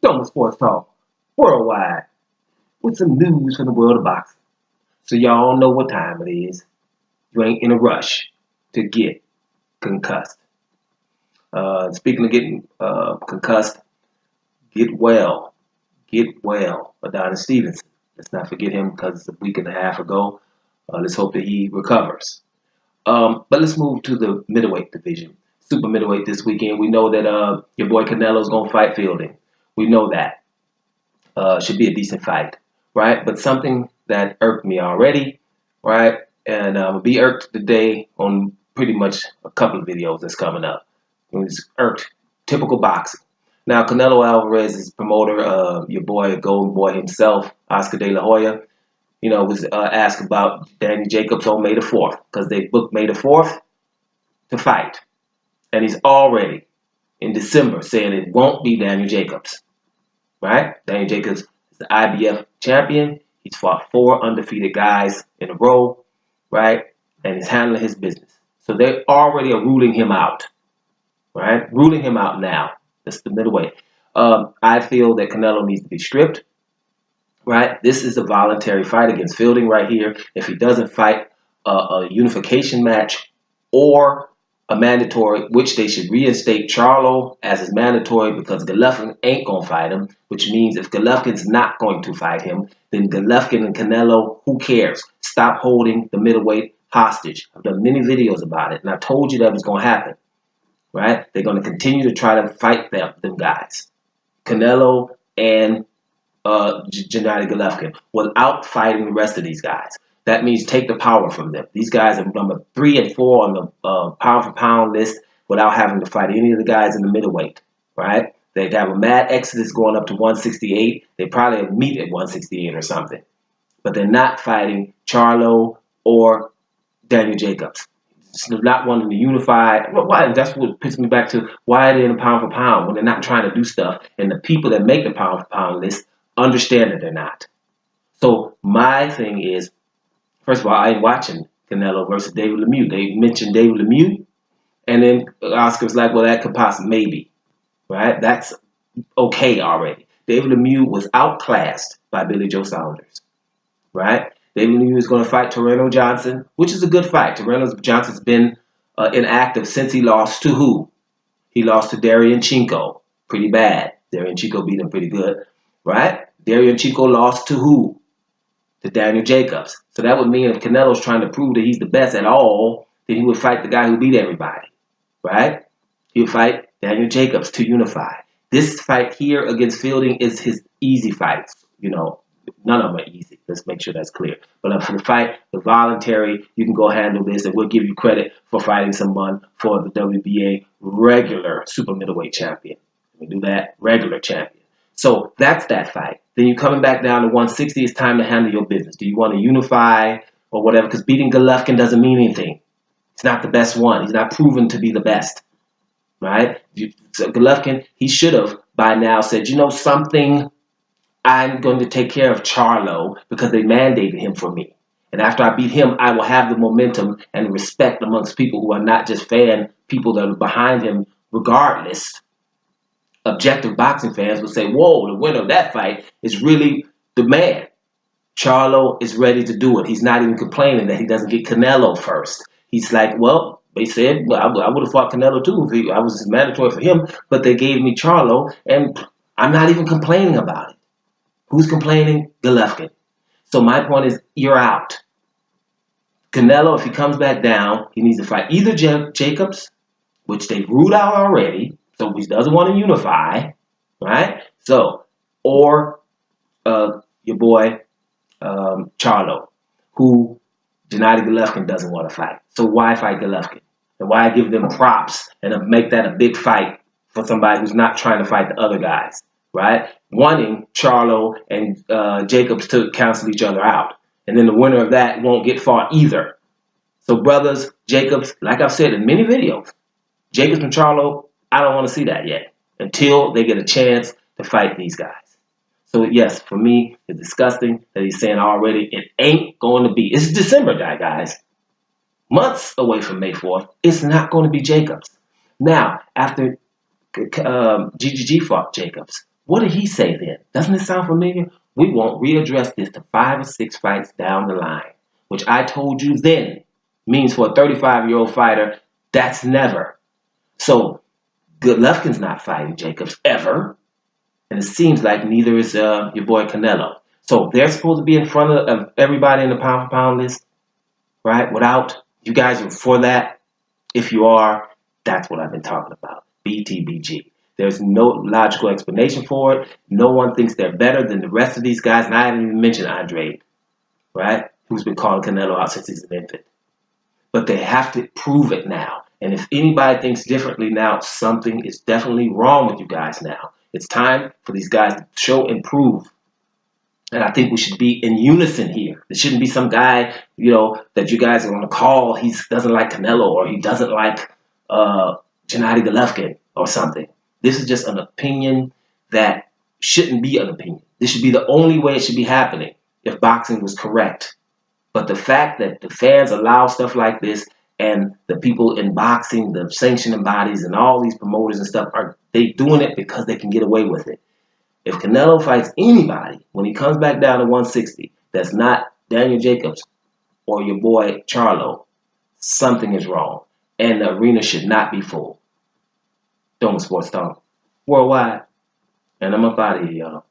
Summer Sports Talk Worldwide with some news from the world of boxing. So y'all know what time it is. You ain't in a rush to get concussed. Speaking of getting concussed, get well. Get well. Adonis Stevenson. Let's not forget him because it's a week and a half ago. Let's hope that he recovers. But let's move to the middleweight division. Super middleweight this weekend. We know that your boy Canelo's going to fight Fielding. We know that. Should be a decent fight, right? But something that irked me already, right? And I'll be irked today on pretty much a couple of videos that's coming up. It was irked. Typical boxing. Now, Canelo Alvarez is promoter, your boy, Golden Boy himself, Oscar De La Hoya, was asked about Danny Jacobs on May the 4th because they booked May the 4th to fight. And he's already in December saying it won't be Daniel Jacobs, right? Daniel Jacobs is the IBF champion. He's fought 4 undefeated guys in a row, right? And he's handling his business. So they already are ruling him out, right? Ruling him out now. That's the middleweight. I feel that Canelo needs to be stripped, right? This is a voluntary fight against Fielding right here. If he doesn't fight a unification match or a mandatory, which they should reinstate Charlo as his mandatory because Golovkin ain't going to fight him, which means if Golovkin's not going to fight him, then Golovkin and Canelo, who cares? Stop holding the middleweight hostage. I've done many videos about it, and I told you that was going to happen, right? They're going to continue to try to fight them guys, Canelo and Gennady Golovkin, without fighting the rest of these guys. That means take the power from them. These guys are number 3 and 4 on the pound-for-pound list without having to fight any of the guys in the middleweight, right? They'd have a mad exodus going up to 168. They probably meet at 168 or something. But they're not fighting Charlo or Daniel Jacobs. It's not wanting to unify. Why? That's what puts me back to why are they in a pound-for-pound when they're not trying to do stuff. And the people that make the pound-for-pound list understand that they're not. So my thing is, first of all, I ain't watching Canelo versus David Lemieux. They mentioned David Lemieux, and then Oscar's like, well, that could possibly, maybe, right? That's okay already. David Lemieux was outclassed by Billy Joe Saunders, right? David Lemieux is going to fight Torreno Johnson, which is a good fight. Torreno Johnson's been inactive since he lost to who? He lost to Darian Chinko. Pretty bad. Darian Chinko beat him pretty good, right? Darian Chinko lost to who? To Daniel Jacobs. So that would mean if Canelo's trying to prove that he's the best at all, then he would fight the guy who beat everybody, right? He would fight Daniel Jacobs to unify. This fight here against Fielding is his easy fights. None of them are easy. Let's make sure that's clear. But for the fight, the voluntary, you can go handle this, and we'll give you credit for fighting someone for the WBA regular super middleweight champion. We do that, regular champion. So that's that fight. Then you're coming back down to 160. It's time to handle your business. Do you want to unify or whatever? Because beating Golovkin doesn't mean anything. He's not the best one. He's not proven to be the best, right? So Golovkin, he should have by now said, you know something? I'm going to take care of Charlo because they mandated him for me. And after I beat him, I will have the momentum and respect amongst people who are not just people that are behind him regardless. Objective boxing fans will say, whoa, the winner of that fight is really the man. Charlo is ready to do it. He's not even complaining that he doesn't get Canelo first. He's like, well, they said, well, I would have fought Canelo too if I was mandatory for him, but they gave me Charlo, and I'm not even complaining about it. Who's complaining? Golovkin. So my point is, you're out. Canelo, if he comes back down, he needs to fight either Jacobs, which they ruled out already, so he doesn't want to unify, right? So, or your boy Charlo, who Gennady Golovkin doesn't want to fight. So why fight Golovkin? And why give them props and make that a big fight for somebody who's not trying to fight the other guys, right? Wanting Charlo and Jacobs to cancel each other out. And then the winner of that won't get fought either. So brothers, Jacobs, like I've said in many videos, Jacobs and Charlo, I don't want to see that yet until they get a chance to fight these guys. So yes, for me, it's disgusting that he's saying already it ain't going to be. It's December, guys. Months away from May 4th. It's not going to be Jacobs. Now, after GGG fought Jacobs, What did he say then? Doesn't it sound familiar? We won't readdress this to 5 or 6 fights down the line, which I told you then means for a 35-year-old fighter, that's never. So Golovkin's not fighting Jacobs ever, and it seems like neither is your boy Canelo. So they're supposed to be in front of everybody in the pound for pound list, right? Without you guys are for that. If you are, that's what I've been talking about. BTBG. There's no logical explanation for it. No one thinks they're better than the rest of these guys, and I haven't even mentioned Andre, right? Who's been calling Canelo out since he's an infant. But they have to prove it now. And if anybody thinks differently now, something is definitely wrong with you guys now. It's time for these guys to show and prove. And I think we should be in unison here. There shouldn't be some guy, that you guys are going to call. He doesn't like Canelo or he doesn't like Gennady Golovkin or something. This is just an opinion that shouldn't be an opinion. This should be the only way it should be happening if boxing was correct. But the fact that the fans allow stuff like this and the people in boxing, the sanctioning bodies and all these promoters and stuff, they doing it because they can get away with it. If Canelo fights anybody when he comes back down to 160 that's not Daniel Jacobs or your boy Charlo, something is wrong. And the arena should not be full. Dome Sports Talk Worldwide. And I'm up out of here, y'all.